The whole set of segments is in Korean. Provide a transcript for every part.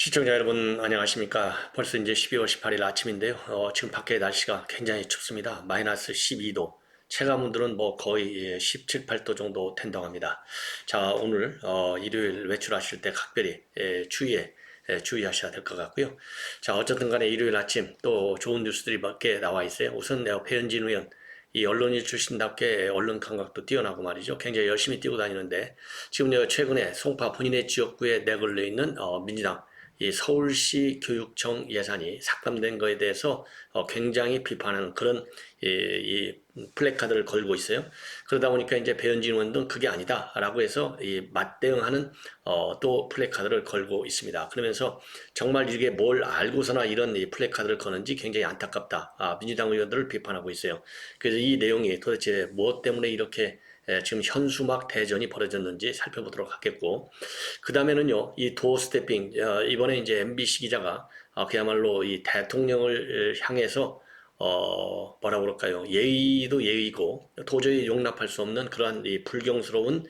시청자 여러분 안녕하십니까. 벌써 이제 12월 18일 아침인데요. 지금 밖에 날씨가 굉장히 춥습니다. 마이너스 12도. 체감온도는 뭐 거의 17, 8도 정도 된다고 합니다. 자, 오늘 일요일 외출하실 때 각별히 추위에 주의하셔야 될 것 같고요. 자, 어쨌든 간에 일요일 아침 또 좋은 뉴스들이 몇 개 나와 있어요. 우선 배현진 의원, 이 언론인 출신답게 언론 감각도 뛰어나고 말이죠. 굉장히 열심히 뛰고 다니는데 지금 최근에 송파 본인의 지역구에 내걸려 있는 민주당 이 서울시 교육청 예산이 삭감된 거에 대해서 굉장히 비판하는 그런 이 플래카드를 걸고 있어요. 그러다 보니까 이제 배현진 의원 등 그게 아니다라고 해서 이 맞대응하는 또 플래카드를 걸고 있습니다. 그러면서 정말 이게 뭘 알고서나 이런 이 플래카드를 거는지 굉장히 안타깝다. 민주당 의원들을 비판하고 있어요. 그래서 이 내용이 도대체 무엇 때문에 이렇게 지금 현수막 대전이 벌어졌는지 살펴보도록 하겠고, 그 다음에는요, 이 도어 스태핑, 이번에 이제 MBC 기자가 그야말로 이 대통령을 향해서 뭐라 그럴까요? 예의도 예의고 도저히 용납할 수 없는 그러한 이 불경스러운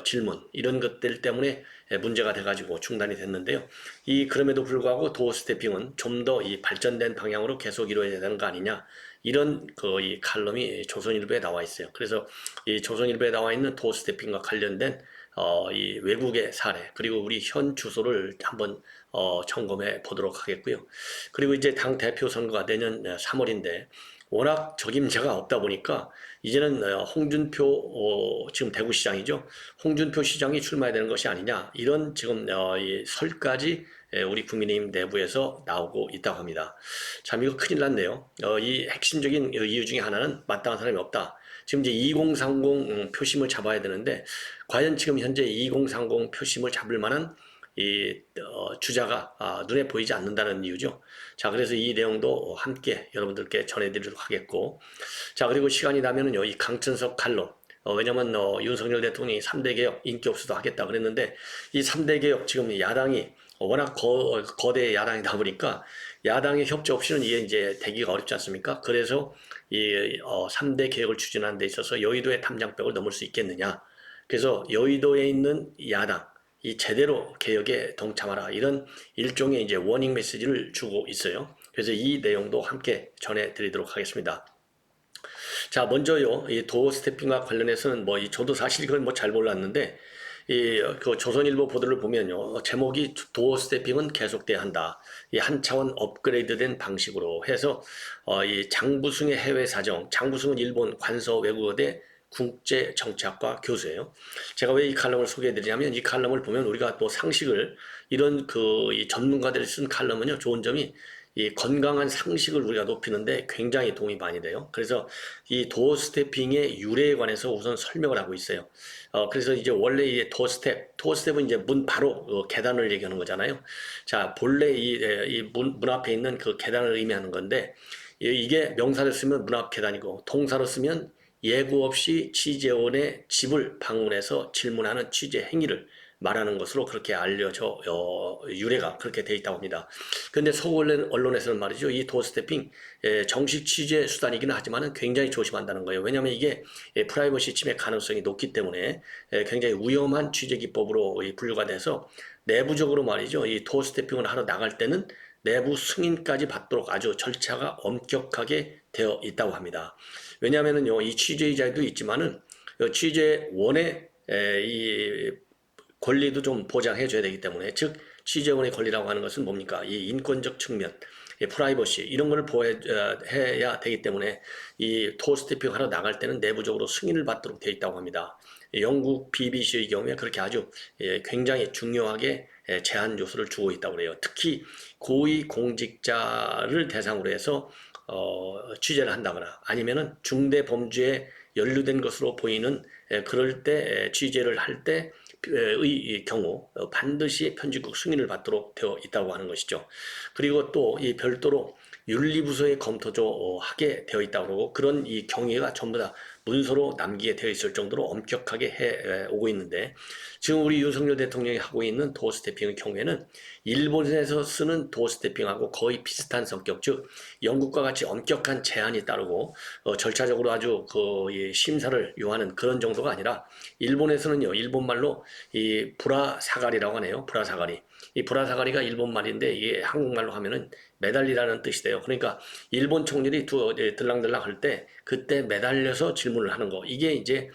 질문 이런 것들 때문에 문제가 돼가지고 중단이 됐는데요. 이 그럼에도 불구하고 도어 스태핑은 좀 더 이 발전된 방향으로 계속 이루어져야 되는 거 아니냐 이런 그 이 칼럼이 조선일보에 나와 있어요. 그래서 이 조선일보에 나와 있는 도어 스태핑과 관련된 이 외국의 사례 그리고 우리 현 주소를 한번 점검해 보도록 하겠고요. 그리고 이제 당 대표 선거가 내년 3월인데 워낙 적임자가 없다 보니까 이제는 홍준표 지금 대구시장이죠. 홍준표 시장이 출마해야 되는 것이 아니냐 이런 지금 이 설까지 우리 국민의힘 내부에서 나오고 있다고 합니다. 참 이거 큰일 났네요. 이 핵심적인 이유 중에 하나는 마땅한 사람이 없다. 지금 이제 2030 표심을 잡아야 되는데 과연 지금 현재 2030 표심을 잡을 만한 이 주자가 눈에 보이지 않는다는 이유죠. 자, 그래서 이 내용도 함께 여러분들께 전해드리도록 하겠고, 자, 그리고 시간이 나면은요, 이 강천석 칼럼. 왜냐면 윤석열 대통령이 3대 개혁 인기 없어도 하겠다 그랬는데 이 3대 개혁 지금 야당이 워낙 거대 야당이다 보니까 야당의 협조 없이는 이게 이제 되기가 어렵지 않습니까? 그래서 이 3대 개혁을 추진하는 데 있어서 여의도의 담장벽을 넘을 수 있겠느냐. 그래서 여의도에 있는 야당 이 제대로 개혁에 동참하라 이런 일종의 이제 워닝 메시지를 주고 있어요. 그래서 이 내용도 함께 전해드리도록 하겠습니다. 자, 먼저요, 이 도어 스태핑과 관련해서는 저도 사실 이걸 뭐 잘 몰랐는데, 그 조선일보 보도를 보면요, 제목이 도어 스태핑은 계속돼야 한다. 이 한 차원 업그레이드된 방식으로 해서, 이 장부승의 해외 사정, 장부승은 일본 관서 외국어대 국제정치학과 교수예요. 제가 왜 이 칼럼을 소개해드리냐면 이 칼럼을 보면 우리가 또 상식을 이런 이 전문가들이 쓴 칼럼은요 좋은 점이 이 건강한 상식을 우리가 높이는데 굉장히 도움이 많이 돼요. 그래서 이 도어 스태핑의 유래에 관해서 우선 설명을 하고 있어요. 그래서 이제 원래 이 도어 스텝은 이제 문 바로 계단을 얘기하는 거잖아요. 자, 본래 문 앞에 있는 그 계단을 의미하는 건데 이게 명사를 쓰면 문 앞 계단이고 동사로 쓰면 예고 없이 취재원의 집을 방문해서 질문하는 취재 행위를 말하는 것으로 그렇게 알려져 유래가 그렇게 돼 있다고 합니다. 그런데 서울 언론에서는 말이죠, 이 도어스태핑 정식 취재 수단이기는 하지만은 굉장히 조심한다는 거예요. 왜냐하면 이게 프라이버시 침해 가능성이 높기 때문에 굉장히 위험한 취재 기법으로 분류가 돼서 내부적으로 말이죠, 이 도어스태핑을 하러 나갈 때는 내부 승인까지 받도록 아주 절차가 엄격하게 되어 있다고 합니다. 왜냐하면은요, 이 취재자도 있지만은 취재원의 이 권리도 좀 보장해 줘야 되기 때문에, 즉 취재원의 권리라고 하는 것은 뭡니까? 이 인권적 측면, 이 프라이버시 이런 거를 보호해야 되기 때문에 이 토스태핑 하러 나갈 때는 내부적으로 승인을 받도록 되어 있다고 합니다. 영국 BBC의 경우에 그렇게 아주 굉장히 중요하게 제한 요소를 주고 있다고 그래요. 특히 고위 공직자를 대상으로 해서 취재를 한다거나 아니면은 중대 범죄에 연루된 것으로 보이는 그럴 때 취재를 할 때의 경우 반드시 편집국 승인을 받도록 되어 있다고 하는 것이죠. 그리고 또 이 별도로 윤리부서에 검토조 하게 되어 있다고 그러고 그런 이 경위가 전부 다 문서로 남기게 되어 있을 정도로 엄격하게 해 오고 있는데 지금 우리 윤석열 대통령이 하고 있는 도어 스태핑의 경우에는 일본에서 쓰는 도어 스태핑하고 거의 비슷한 성격, 즉 영국과 같이 엄격한 제한이 따르고 절차적으로 아주 심사를 요하는 그런 정도가 아니라 일본에서는요 일본말로 이 브라사가리라고 하네요. 브라사가리. 이 불화사가리가 일본 말인데 이게 한국말로 하면은 매달리라는 뜻이 돼요. 그러니까 일본 총리들이 들랑들랑 할 때 그때 매달려서 질문을 하는 거. 이게 이제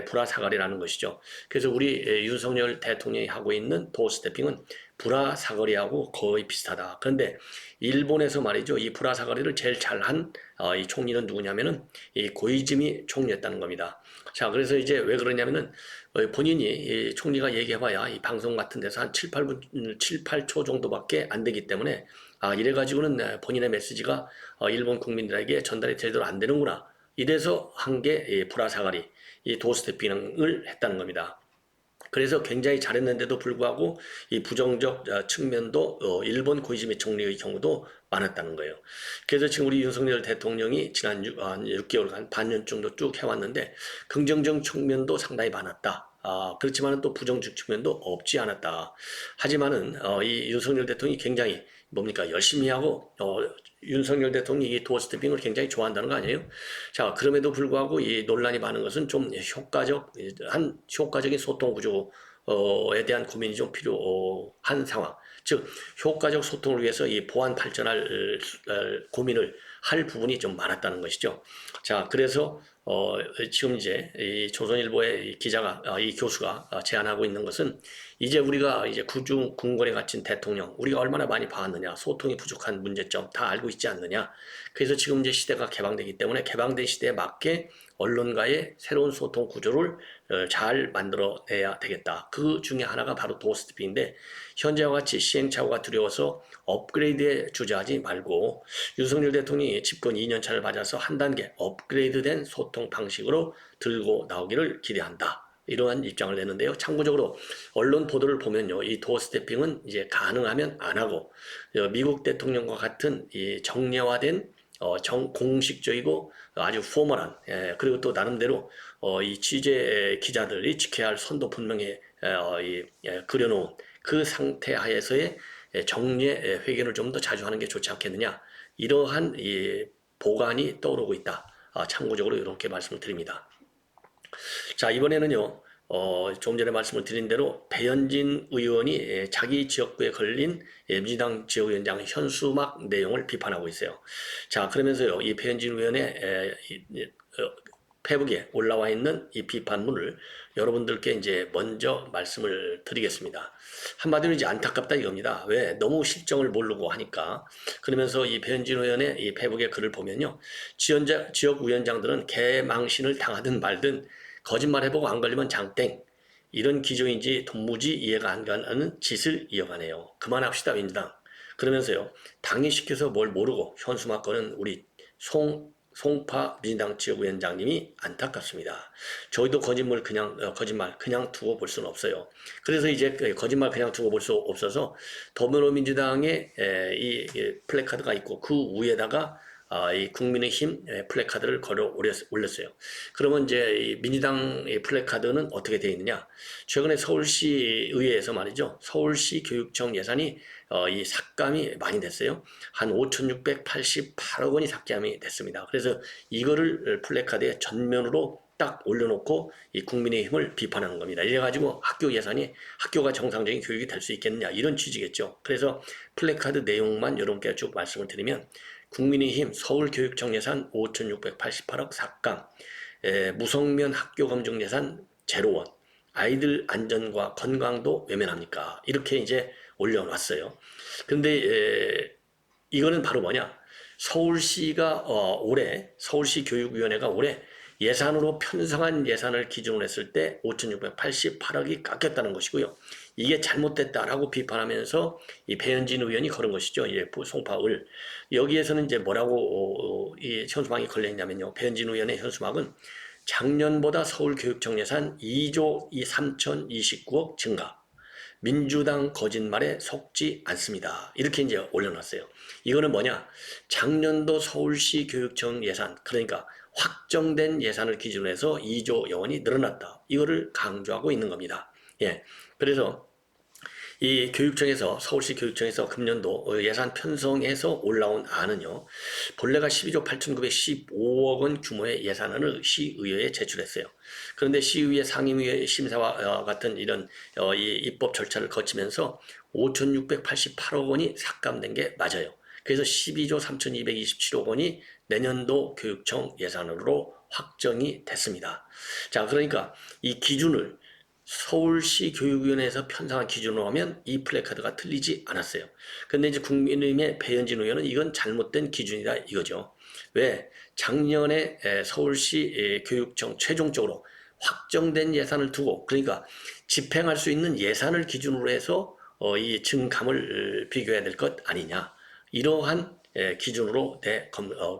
불화사가리라는 것이죠. 그래서 우리 윤석열 대통령이 하고 있는 도어스태핑은 불화사거리하고 거의 비슷하다. 그런데 일본에서 말이죠. 이 불화사거리를 제일 잘한 이 총리는 누구냐면은 이 고이즈미 총리였다는 겁니다. 자, 그래서 이제 왜 그러냐면은 본인이 이 총리가 얘기해봐야 이 방송 같은 데서 한 7, 8분, 7, 8초 정도밖에 안 되기 때문에 이래가지고는 본인의 메시지가 일본 국민들에게 전달이 제대로 안 되는구나. 이래서 한 게 불화사가리, 이 도어스태핑을 했다는 겁니다. 그래서 굉장히 잘했는데도 불구하고 이 부정적 측면도 일본 고이즈미 총리의 경우도 많았다는 거예요. 그래서 지금 우리 윤석열 대통령이 지난 6개월간 반년 정도 쭉 해왔는데 긍정적 측면도 상당히 많았다. 그렇지만은 또 부정적 측면도 없지 않았다. 하지만은 이 윤석열 대통령이 굉장히 뭡니까 열심히 하고 윤석열 대통령이 이 도어스태핑을 굉장히 좋아한다는 거 아니에요? 자, 그럼에도 불구하고 이 논란이 많은 것은 좀 효과적인 소통 구조에 대한 고민이 좀 필요한 상황. 즉, 효과적 소통을 위해서 이 보안 발전할 고민을 할 부분이 좀 많았다는 것이죠. 자, 그래서 지금 이제 이 조선일보의 이 기자가 이 교수가 제안하고 있는 것은 이제 우리가 이제 구중 궁궐에 갇힌 대통령 우리가 얼마나 많이 봐왔느냐 소통이 부족한 문제점 다 알고 있지 않느냐. 그래서 지금 이제 시대가 개방되기 때문에 개방된 시대에 맞게 언론과의 새로운 소통 구조를 잘 만들어내야 되겠다. 그 중에 하나가 바로 도어스태핑인데 현재와 같이 시행착오가 두려워서 업그레이드에 주저하지 말고 윤석열 대통령이 집권 2년 차를 맞아서 한 단계 업그레이드된 소통 방식으로 들고 나오기를 기대한다. 이러한 입장을 내는데요. 참고적으로 언론 보도를 보면요, 이 도어스태핑은 이제 가능하면 안 하고 미국 대통령과 같은 이 정례화된 공식적이고 아주 포멀한 그리고 또 나름대로 이 취재 기자들이 지켜야 할 선도 분명히 그려놓은 그 상태 하에서의 정례 회견을 좀 더 자주 하는 게 좋지 않겠느냐 이러한 이 보관이 떠오르고 있다. 참고적으로 이렇게 말씀을 드립니다. 자, 이번에는요, 좀 전에 말씀을 드린 대로 배현진 의원이 자기 지역구에 걸린 민주당 지역위원장 현수막 내용을 비판하고 있어요. 자, 그러면서요, 이 배현진 의원의 페북에 올라와 있는 이 비판문을 여러분들께 이제 먼저 말씀을 드리겠습니다. 한마디로 이제 안타깝다 이겁니다. 왜? 너무 실정을 모르고 하니까. 그러면서 이 배현진 의원의 이 페북의 글을 보면요. 지역 위원장들은 개망신을 당하든 말든 거짓말 해보고 안 걸리면 장땡. 이런 기조인지 도무지 이해가 안 가는 짓을 이어가네요. 그만합시다, 민주당. 그러면서요. 당이 시켜서 뭘 모르고 현수막 거는 우리 송파 민주당 지역위원장님이 안타깝습니다. 저희도 거짓말 그냥 두고 볼 수는 없어요. 그래서 이제 거짓말 그냥 두고 볼 수 없어서 더불어민주당의 이 플래카드가 있고 그 위에다가 이 국민의힘 플래카드를 걸어 올렸어요. 그러면 이제 이 민주당 플래카드는 어떻게 되어 있느냐? 최근에 서울시 의회에서 말이죠. 서울시 교육청 예산이 이 삭감이 많이 됐어요. 한 5,688억 원이 삭감이 됐습니다. 그래서 이거를 플래카드에 전면으로 딱 올려놓고 이 국민의힘을 비판하는 겁니다. 이래가지고 학교 예산이 학교가 정상적인 교육이 될 수 있겠느냐 이런 취지겠죠. 그래서 플래카드 내용만 여러분께 쭉 말씀을 드리면 국민의힘 서울교육청 예산 5,688억 삭감, 무성면 학교 검정 예산 제로원, 아이들 안전과 건강도 외면합니까? 이렇게 이제 올려놨어요. 근데 이거는 바로 뭐냐? 서울시가 올해 서울시 교육위원회가 올해 예산으로 편성한 예산을 기준으로 했을 때 5,688억이 깎였다는 것이고요. 이게 잘못됐다라고 비판하면서 이 배현진 의원이 걸은 것이죠. 송파을. 여기에서는 이제 뭐라고 이 현수막이 걸려 있냐면요. 배현진 의원의 현수막은 작년보다 서울교육청 예산 2조 3,029억 증가. 민주당 거짓말에 속지 않습니다. 이렇게 이제 올려놨어요. 이거는 뭐냐? 작년도 서울시 교육청 예산, 그러니까 확정된 예산을 기준으로 해서 2조 원이 늘어났다. 이거를 강조하고 있는 겁니다. 예. 그래서 이 교육청에서 서울시 교육청에서 금년도 예산 편성에서 올라온 안은요. 본래가 12조 8,915억 원 규모의 예산안을 시의회에 제출했어요. 그런데 시의회 상임위의 심사와 같은 이런 이 입법 절차를 거치면서 5,688억 원이 삭감된 게 맞아요. 그래서 12조 3,227억 원이 내년도 교육청 예산으로 확정이 됐습니다. 자, 그러니까 이 기준을 서울시 교육위원회에서 편성한 기준으로 하면 이 플래카드가 틀리지 않았어요. 근데 이제 국민의힘의 배현진 의원은 이건 잘못된 기준이다 이거죠. 왜? 작년에 서울시 교육청 최종적으로 확정된 예산을 두고 그러니까 집행할 수 있는 예산을 기준으로 해서 이 증감을 비교해야 될 것 아니냐. 이러한 기준으로 내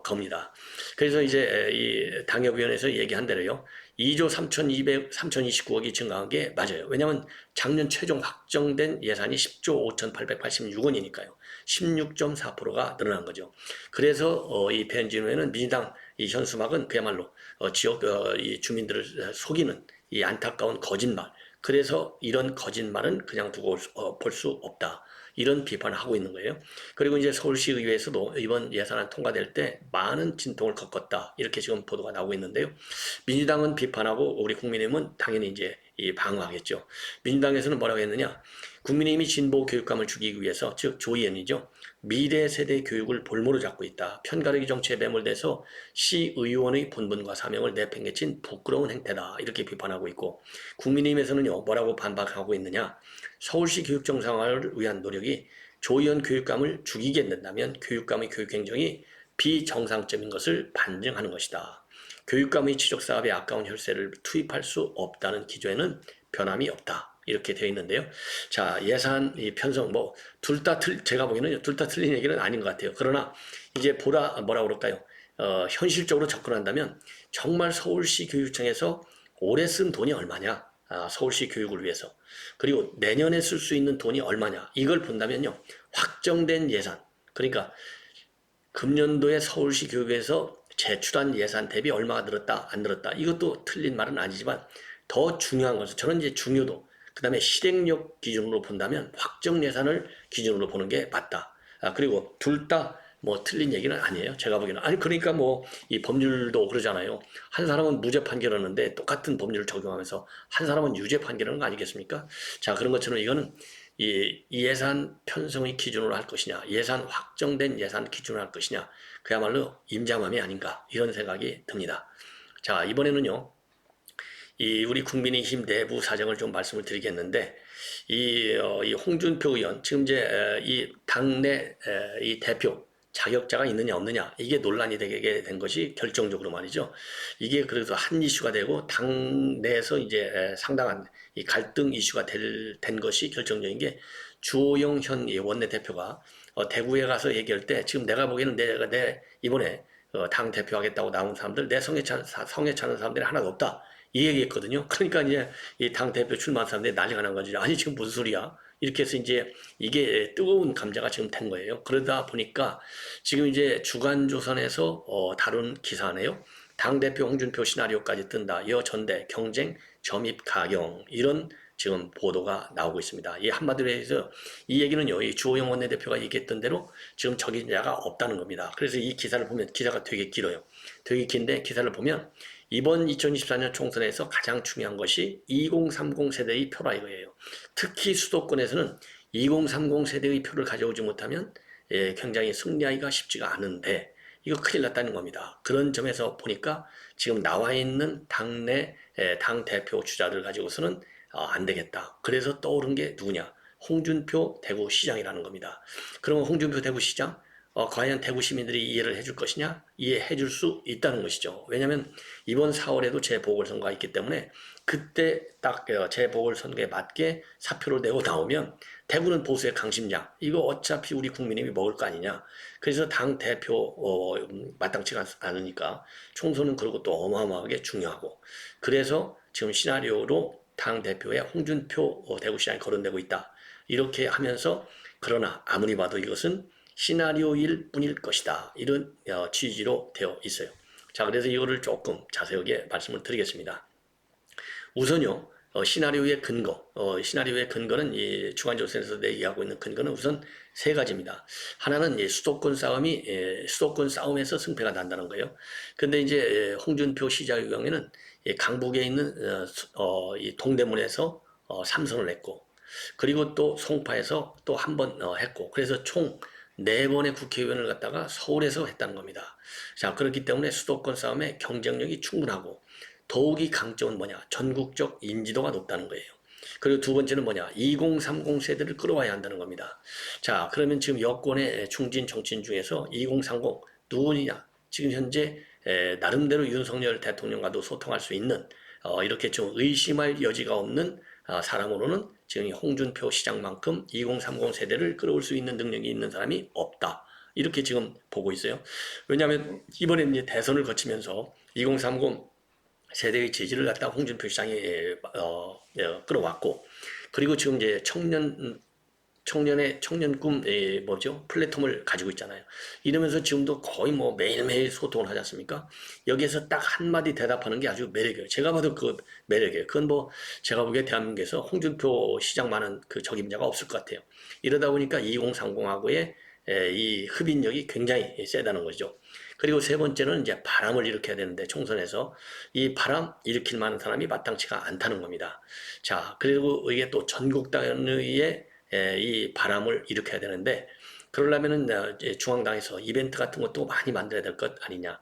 겁니다. 그래서 이제 이 당협위원회에서 얘기한 대로요. 2조 3,229억이 증가한 게 맞아요. 왜냐하면 작년 최종 확정된 예산이 10조 5,886원이니까요. 16.4%가 늘어난 거죠. 그래서 이 배현진 의원은 민주당 이 현수막은 그야말로 지역 이 주민들을 속이는 이 안타까운 거짓말. 그래서 이런 거짓말은 그냥 두고 볼 수 없다. 이런 비판을 하고 있는 거예요. 그리고 이제 서울시의회에서도 이번 예산안 통과될 때 많은 진통을 겪었다. 이렇게 지금 보도가 나오고 있는데요. 민주당은 비판하고 우리 국민의힘은 당연히 이제 방어하겠죠. 민주당에서는 뭐라고 했느냐? 국민의힘이 진보 교육감을 죽이기 위해서 즉 조의원이죠. 미래 세대 교육을 볼모로 잡고 있다. 편가르기 정치에 매몰돼서 시의원의 본분과 사명을 내팽개친 부끄러운 행태다. 이렇게 비판하고 있고 국민의힘에서는요. 뭐라고 반박하고 있느냐? 서울시 교육 정상화를 위한 노력이 조의원 교육감을 죽이겠는다면 교육감의 교육행정이 비정상적인 것을 반증하는 것이다. 교육감의 지적사업에 아까운 혈세를 투입할 수 없다는 기조에는 변함이 없다. 이렇게 되어 있는데요. 자, 예산 편성 둘 다 제가 보기에는 둘 다 틀린 얘기는 아닌 것 같아요. 그러나 이제 뭐라 그럴까요? 현실적으로 접근한다면 정말 서울시 교육청에서 올해 쓴 돈이 얼마냐? 서울시 교육을 위해서. 그리고 내년에 쓸 수 있는 돈이 얼마냐? 이걸 본다면요. 확정된 예산. 그러니까 금년도에 서울시 교육에서 제출한 예산 대비 얼마가 늘었다, 안 늘었다. 이것도 틀린 말은 아니지만 더 중요한 것은 저는 이제 중요도, 그 다음에 실행력 기준으로 본다면 확정 예산을 기준으로 보는 게 맞다. 그리고 둘 다 틀린 얘기는 아니에요. 제가 보기에는. 아니, 그러니까 이 법률도 그러잖아요. 한 사람은 무죄 판결하는데 똑같은 법률을 적용하면서 한 사람은 유죄 판결하는 거 아니겠습니까? 자, 그런 것처럼 이거는 이 예산 편성의 기준으로 할 것이냐, 예산 확정된 예산 기준으로 할 것이냐, 그야말로 임자맘이 아닌가 이런 생각이 듭니다. 자, 이번에는요. 이 우리 국민의힘 내부 사정을 좀 말씀을 드리겠는데 이 홍준표 의원 지금 이제 이 당내 이 대표 자격자가 있느냐 없느냐 이게 논란이 되게 된 것이 결정적으로 말이죠. 이게 그래도 한 이슈가 되고 당 내에서 이제 상당한 이 갈등 이슈가 된 것이 결정적인 게 주호영 현 원내대표가 대구에 가서 얘기할 때 지금 내가 보기에는 내 이번에 당 대표하겠다고 나온 사람들 내 성에 차는 사람들이 하나도 없다. 이 얘기했거든요. 그러니까 이제 이 당 대표 출마한 사람들이 난리가 난 거죠. 아니 지금 무슨 소리야? 이렇게 해서 이제 이게 뜨거운 감자가 지금 된 거예요. 그러다 보니까 지금 이제 주간조선에서 다룬 기사네요. 당대표 홍준표 시나리오까지 뜬다. 여전대 경쟁 점입 가경 이런 지금 보도가 나오고 있습니다. 이 한마디로 해서 이 얘기는요. 이 주호영 원내대표가 얘기했던 대로 지금 적임자가 없다는 겁니다. 그래서 이 기사를 보면 기사가 되게 길어요. 되게 긴데 기사를 보면 이번 2024년 총선에서 가장 중요한 것이 2030 세대의 표라 이거예요. 특히 수도권에서는 2030 세대의 표를 가져오지 못하면 굉장히 승리하기가 쉽지가 않은데 이거 큰일 났다는 겁니다. 그런 점에서 보니까 지금 나와 있는 당내 당 대표 주자들 가지고서는 안 되겠다. 그래서 떠오른 게 누구냐? 홍준표 대구시장이라는 겁니다. 그러면 홍준표 대구시장 과연 대구 시민들이 이해를 해줄 것이냐? 이해해줄 수 있다는 것이죠. 왜냐하면 이번 4월에도 재보궐선거가 있기 때문에 그때 딱 재보궐선거에 맞게 사표를 내고 나오면 대구는 보수의 강심장. 이거 어차피 우리 국민의힘이 먹을 거 아니냐. 그래서 당 대표 마땅치가 않으니까 총선은 그리고 또 어마어마하게 중요하고 그래서 지금 시나리오로 당 대표의 홍준표 대구시장이 거론되고 있다. 이렇게 하면서 그러나 아무리 봐도 이것은 시나리오일 뿐일 것이다. 이런 취지로 되어 있어요. 자, 그래서 이거를 조금 자세하게 말씀을 드리겠습니다. 우선요, 시나리오의 근거, 시나리오의 근거는 이 주간조선에서 얘기하고 있는 근거는 우선 세 가지입니다. 하나는 수도권 싸움에서 승패가 난다는 거예요. 근데 이제 홍준표 시장의 경우에는 강북에 있는 이 동대문에서 3선을 했고, 그리고 또 송파에서 또 한 번 했고, 그래서 총 4번의 국회의원을 갖다가 서울에서 했다는 겁니다. 자, 그렇기 때문에 수도권 싸움에 경쟁력이 충분하고, 더욱이 강점은 뭐냐? 전국적 인지도가 높다는 거예요. 그리고 두 번째는 뭐냐? 2030 세대를 끌어와야 한다는 겁니다. 자, 그러면 지금 여권의 중진 정치인 중에서 2030 누구냐? 지금 현재 나름대로 윤석열 대통령과도 소통할 수 있는 이렇게 좀 의심할 여지가 없는 사람으로는 지금 홍준표 시장만큼 2030 세대를 끌어올 수 있는 능력이 있는 사람이 없다. 이렇게 지금 보고 있어요. 왜냐하면 이번에 이제 대선을 거치면서 2030 세대의 지지를 갖다 홍준표 시장이 끌어왔고, 그리고 지금 이제 청년 꿈 뭐죠? 플랫폼을 가지고 있잖아요. 이러면서 지금도 거의 뭐 매일매일 소통을 하지 않습니까? 여기에서 딱 한마디 대답하는 게 아주 매력이에요. 제가 봐도 그 매력이에요. 그건 뭐 제가 보기에 대한민국에서 홍준표 시장만한 그 적임자가 없을 것 같아요. 이러다 보니까 2030하고의 이 흡인력이 굉장히 세다는 거죠. 그리고 세 번째는 이제 바람을 일으켜야 되는데 총선에서 이 바람 일으킬 만한 사람이 마땅치가 않다는 겁니다. 자, 그리고 이게 또 전국 단위의 이 바람을 일으켜야 되는데 그러려면은 중앙당에서 이벤트 같은 것도 많이 만들어야 될 것 아니냐.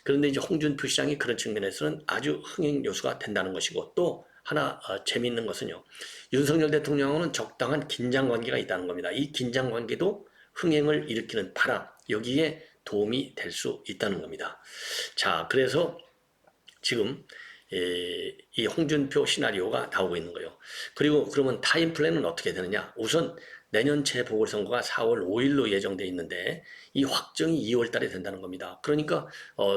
그런데 이제 홍준표 시장이 그런 측면에서는 아주 흥행 요소가 된다는 것이고 또 하나 재미있는 것은요. 윤석열 대통령은 적당한 긴장 관계가 있다는 겁니다. 이 긴장 관계도 흥행을 일으키는 바람 여기에 도움이 될 수 있다는 겁니다. 자, 그래서 지금 이 홍준표 시나리오가 나오고 있는 거예요. 그리고 그러면 타임 플랜은 어떻게 되느냐? 우선 내년 재보궐선거가 4월 5일로 예정돼 있는데 이 확정이 2월 달에 된다는 겁니다. 그러니까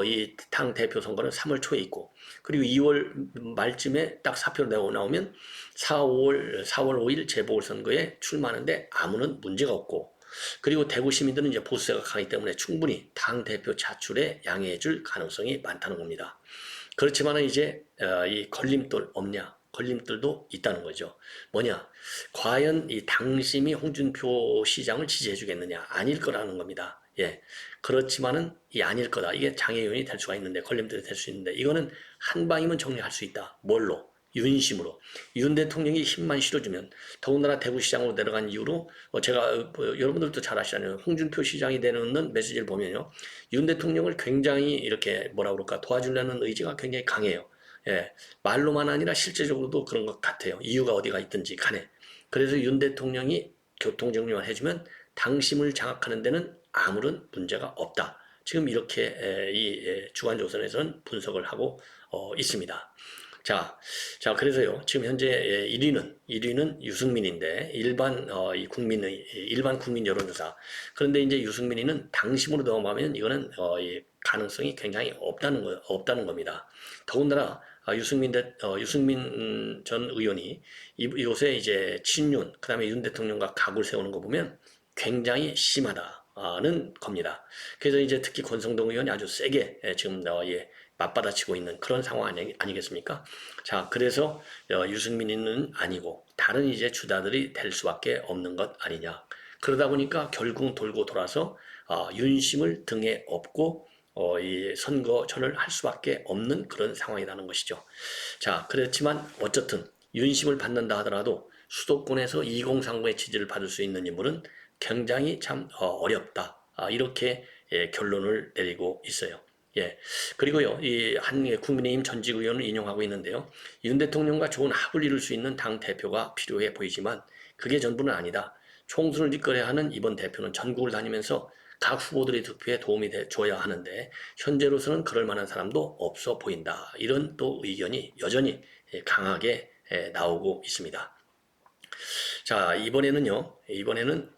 이 당 대표 선거는 3월 초에 있고 그리고 2월 말쯤에 딱 사표로 나오면 4월 5일 재보궐선거에 출마하는데 아무런 문제가 없고 그리고 대구 시민들은 이제 보수세가 강하기 때문에 충분히 당 대표 차출에 양해해 줄 가능성이 많다는 겁니다. 그렇지만 이제 이 걸림돌 없냐? 걸림돌도 있다는 거죠. 뭐냐? 과연 이 당심이 홍준표 시장을 지지해 주겠느냐? 아닐 거라는 겁니다. 예. 그렇지만은 이 아닐 거다. 이게 장애 요인이 될 수가 있는데 걸림돌이 될 수 있는데 이거는 한 방이면 정리할 수 있다. 뭘로? 윤심으로. 윤 대통령이 힘만 실어주면 더군다나 대구시장으로 내려간 이후로 제가 여러분들도 잘 아시잖아요. 홍준표 시장이 내놓는 메시지를 보면요. 윤 대통령을 굉장히 이렇게 뭐라 그럴까 도와주려는 의지가 굉장히 강해요. 예, 말로만 아니라 실제적으로도 그런 것 같아요. 이유가 어디가 있든지 간에. 그래서 윤 대통령이 교통정리만 해주면 당심을 장악하는 데는 아무런 문제가 없다. 지금 이렇게 이 주간조선에서는 분석을 하고 있습니다. 그래서요, 지금 현재 1위는 유승민인데, 일반 국민 여론조사. 그런데 이제 유승민이는 당심으로 넘어가면 이거는, 이 가능성이 굉장히 없다는 겁니다. 더군다나, 유승민 전 의원이 이곳에 이제 친윤, 그 다음에 윤 대통령과 각을 세우는 거 보면 굉장히 심하다는 겁니다. 그래서 이제 특히 권성동 의원이 아주 세게 지금 맞받아치고 있는 그런 상황 아니겠습니까? 자, 그래서 유승민이는 아니고 다른 이제 주자들이 될 수밖에 없는 것 아니냐. 그러다 보니까 결국 돌고 돌아서 윤심을 등에 업고 이 선거전을 할 수밖에 없는 그런 상황이라는 것이죠. 자, 그렇지만 어쨌든 윤심을 받는다 하더라도 수도권에서 2030의 지지를 받을 수 있는 인물은 굉장히 참 어렵다. 이렇게 결론을 내리고 있어요. 예. 그리고요, 이 한 국민의힘 전직 의원을 인용하고 있는데요. 윤 대통령과 좋은 합을 이룰 수 있는 당 대표가 필요해 보이지만 그게 전부는 아니다. 총선을 이끌어야 하는 이번 대표는 전국을 다니면서 각 후보들의 투표에 도움이 줘야 하는데 현재로서는 그럴 만한 사람도 없어 보인다. 이런 또 의견이 여전히 강하게 나오고 있습니다. 자, 이번에는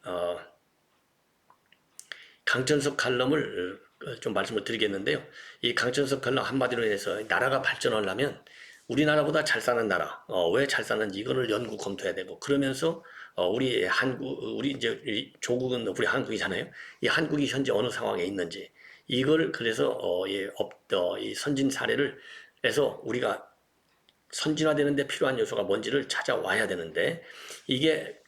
강천석 칼럼을 좀 말씀을 드리겠는데요. 이 강천석 칼럼 한마디로 해서 나라가 발전하려면 우리나라보다 잘 사는 나라, 왜 잘 사는지 이거를 연구 검토해야 되고 그러면서 우리 이제 조국은 우리 한국이잖아요. 이 한국이 현재 어느 상황에 있는지 이걸 그래서 이 선진 사례를 해서 우리가 선진화되는데 필요한 요소가 뭔지를 찾아와야 되는데 이게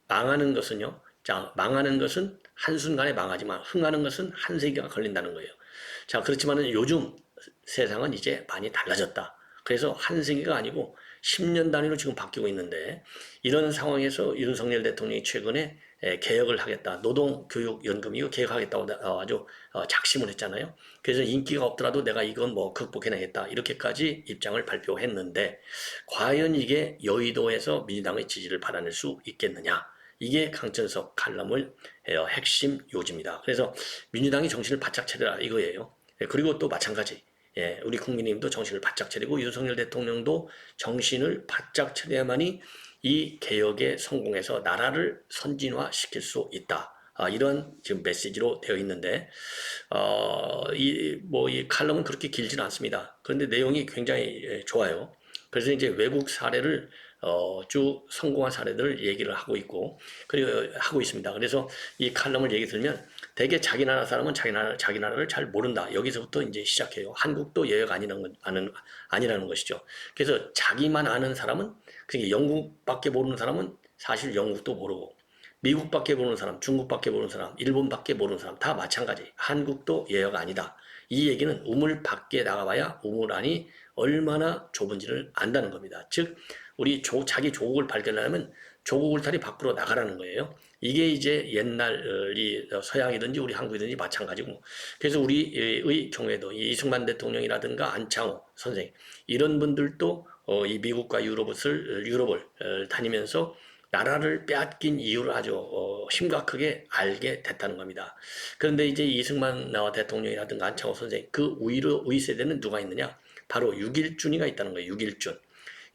망하는 것은요. 자, 망하는 것은 한순간에 망하지만 흥하는 것은 한 세기가 걸린다는 거예요. 자, 그렇지만은 요즘 세상은 이제 많이 달라졌다. 그래서 한 세기가 아니고 10년 단위로 지금 바뀌고 있는데 이런 상황에서 윤석열 대통령이 최근에 개혁을 하겠다. 노동교육연금 이거 개혁하겠다고 아주 작심을 했잖아요. 그래서 인기가 없더라도 내가 이건 뭐 극복해내겠다. 이렇게까지 입장을 발표했는데 과연 이게 여의도에서 민주당의 지지를 받아낼 수 있겠느냐. 이게 강천석 칼럼을 핵심 요지입니다. 그래서 민주당이 정신을 바짝 차려라 이거예요. 그리고 또 마찬가지. 우리 국민님도 정신을 바짝 차리고 윤석열 대통령도 정신을 바짝 차려야만이 이 개혁에 성공해서 나라를 선진화시킬 수 있다. 이런 지금 메시지로 되어 있는데, 이 칼럼은 그렇게 길지는 않습니다. 그런데 내용이 굉장히 좋아요. 그래서 이제 외국 사례를 쭉 성공한 사례들을 얘기를 하고 있고, 그리고 하고 있습니다. 그래서 이 칼럼을 얘기 들면 대개 자기 나라 사람은 자기 나라를 잘 모른다. 여기서부터 이제 시작해요. 한국도 예외가 아니라는 것이죠. 그래서 자기만 아는 사람은, 그러니까 영국밖에 모르는 사람은 사실 영국도 모르고, 미국밖에 모르는 사람, 중국밖에 모르는 사람, 일본밖에 모르는 사람 다 마찬가지. 한국도 예외가 아니다. 이 얘기는 우물 밖에 나가봐야 우물 안이 얼마나 좁은지를 안다는 겁니다. 즉 우리 자기 조국을 발견하려면 조국 울타리 밖으로 나가라는 거예요. 이게 이제 옛날 이 서양이든지 우리 한국이든지 마찬가지고, 그래서 우리의 경우에도 이승만 대통령이라든가 안창호 선생 이런 분들도 이 미국과 유럽을 다니면서 나라를 빼앗긴 이유를 아주 심각하게 알게 됐다는 겁니다. 그런데 이제 이승만 대통령이라든가 안창호 선생 그 위 세대는 누가 있느냐? 바로 육일준이가 있다는 거예요. 육일준.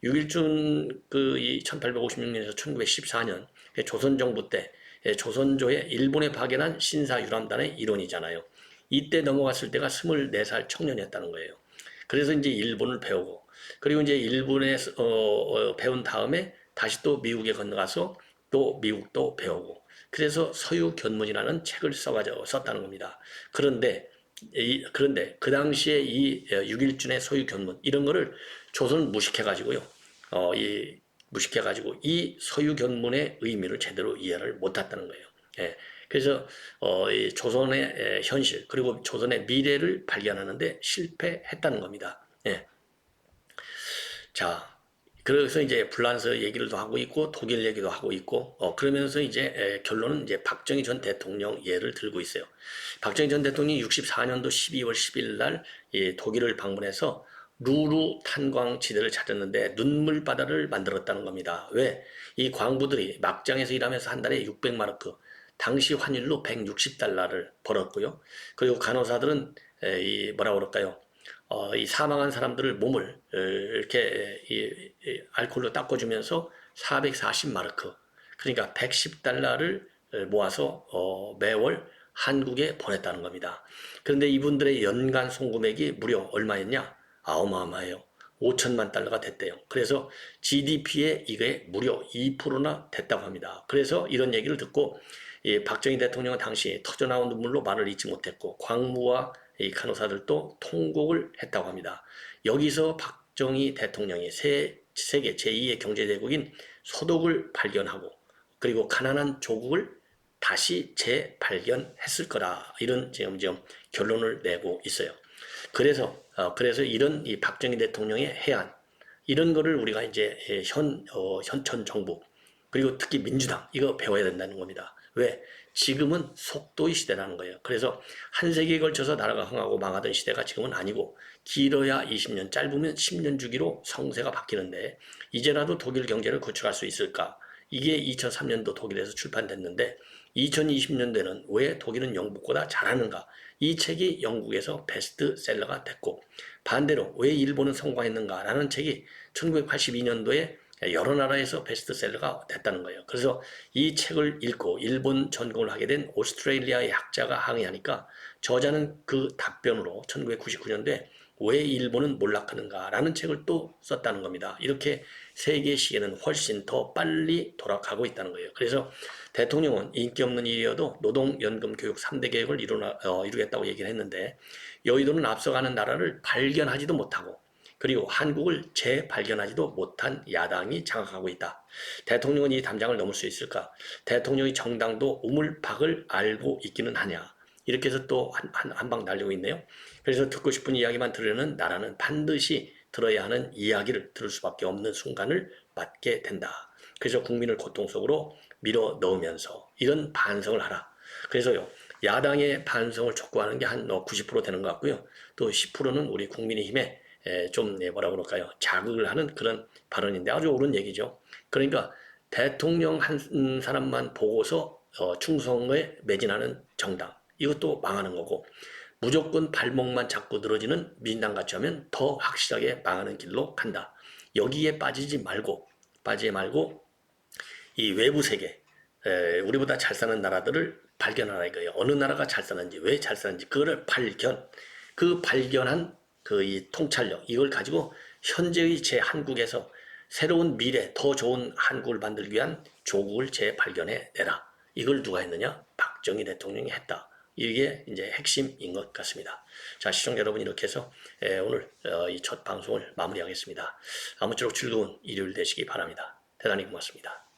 육일준 이 1856년에서 1914년 조선 정부 때 조선조에 일본에 파견한 신사유람단의 일원이잖아요. 이때 넘어갔을 때가 24살 청년이었다는 거예요. 그래서 이제 일본을 배우고, 그리고 이제 일본에서 배운 다음에 다시 또 미국에 건너가서 또 미국도 배우고, 그래서 서유견문이라는 책을 썼다는 겁니다. 그런데 그 당시에 이 육일준의 서유견문 이런 거를 조선을 무식해가지고요. 무식해가지고 이 서유견문의 의미를 제대로 이해를 못했다는 거예요. 예. 그래서 이 조선의 현실 그리고 조선의 미래를 발견하는데 실패했다는 겁니다. 예. 자, 그래서 이제 불란서 얘기를 하고 있고 독일 얘기도 하고 있고 그러면서 이제 결론은 이제 박정희 전 대통령 예를 들고 있어요. 박정희 전 대통령이 64년도 12월 10일 날 독일을 방문해서 루루 탄광지대를 찾았는데 눈물바다를 만들었다는 겁니다. 왜? 이 광부들이 막장에서 일하면서 한 달에 600마르크, 당시 환율로 160달러를 벌었고요. 그리고 간호사들은 이 뭐라 그럴까요? 이 사망한 사람들을 몸을 이렇게 알코올로 닦아주면서 440마르크, 그러니까 110달러를 모아서 매월 한국에 보냈다는 겁니다. 그런데 이분들의 연간 송금액이 무려 얼마였냐? 어마어마해요. 5천만 달러가 됐대요. 그래서 GDP에 이게 무려 2%나 됐다고 합니다. 그래서 이런 얘기를 듣고 박정희 대통령은 당시 터져나온 눈물로 말을 잊지 못했고 광무와 이 간호사들도 통곡을 했다고 합니다. 여기서 박정희 대통령이 세계 제2의 경제대국인 소독을 발견하고 그리고 가난한 조국을 다시 재발견했을 거라 이런 지금 결론을 내고 있어요. 그래서 이런 이 박정희 대통령의 해안 이런 거를 우리가 이제 현천 정부 그리고 특히 민주당 이거 배워야 된다는 겁니다. 왜? 지금은 속도의 시대라는 거예요. 그래서 한 세기에 걸쳐서 나라가 흥하고 망하던 시대가 지금은 아니고 길어야 20년, 짧으면 10년 주기로 성세가 바뀌는데 이제라도 독일 경제를 구축할 수 있을까? 이게 2003년도 독일에서 출판됐는데 2020년대는 왜 독일은 영국보다 잘하는가? 이 책이 영국에서 베스트셀러가 됐고 반대로 왜 일본은 성공했는가라는 책이 1982년도에 여러 나라에서 베스트셀러가 됐다는 거예요. 그래서 이 책을 읽고 일본 전공을 하게 된 오스트레일리아의 학자가 항의하니까 저자는 그 답변으로 1999년도에 왜 일본은 몰락하는가라는 책을 또 썼다는 겁니다. 이렇게 세계 시계는 훨씬 더 빨리 돌아가고 있다는 거예요. 그래서 대통령은 인기 없는 일이어도 노동연금 교육 3대 계획을 이루겠다고 얘기를 했는데 여의도는 앞서가는 나라를 발견하지도 못하고 그리고 한국을 재발견하지도 못한 야당이 장악하고 있다. 대통령은 이 담장을 넘을 수 있을까? 대통령의 정당도 우물박을 알고 있기는 하냐? 이렇게 해서 또 한 방 날리고 있네요. 그래서 듣고 싶은 이야기만 들으려는 나라는 반드시 들어야 하는 이야기를 들을 수밖에 없는 순간을 맞게 된다. 그래서 국민을 고통 속으로 밀어 넣으면서 이런 반성을 하라. 그래서요, 야당의 반성을 촉구하는 게 한 90% 되는 것 같고요. 또 10%는 우리 국민의힘에 좀 뭐라 그럴까요? 자극을 하는 그런 발언인데 아주 옳은 얘기죠. 그러니까 대통령 한 사람만 보고서 충성에 매진하는 정당. 이것도 망하는 거고 무조건 발목만 잡고 늘어지는 민당같이 하면 더 확실하게 망하는 길로 간다. 여기에 빠지지 말고 이 외부 세계, 우리보다 잘 사는 나라들을 발견하라 이거예요. 어느 나라가 잘 사는지, 왜 잘 사는지, 그거를 그 발견한 그 이 통찰력, 이걸 가지고 현재의 제 한국에서 새로운 미래, 더 좋은 한국을 만들기 위한 조국을 재발견해 내라. 이걸 누가 했느냐? 박정희 대통령이 했다. 이게 이제 핵심인 것 같습니다. 자, 시청자 여러분, 이렇게 해서 오늘 이 첫 방송을 마무리하겠습니다. 아무쪼록 즐거운 일요일 되시기 바랍니다. 대단히 고맙습니다.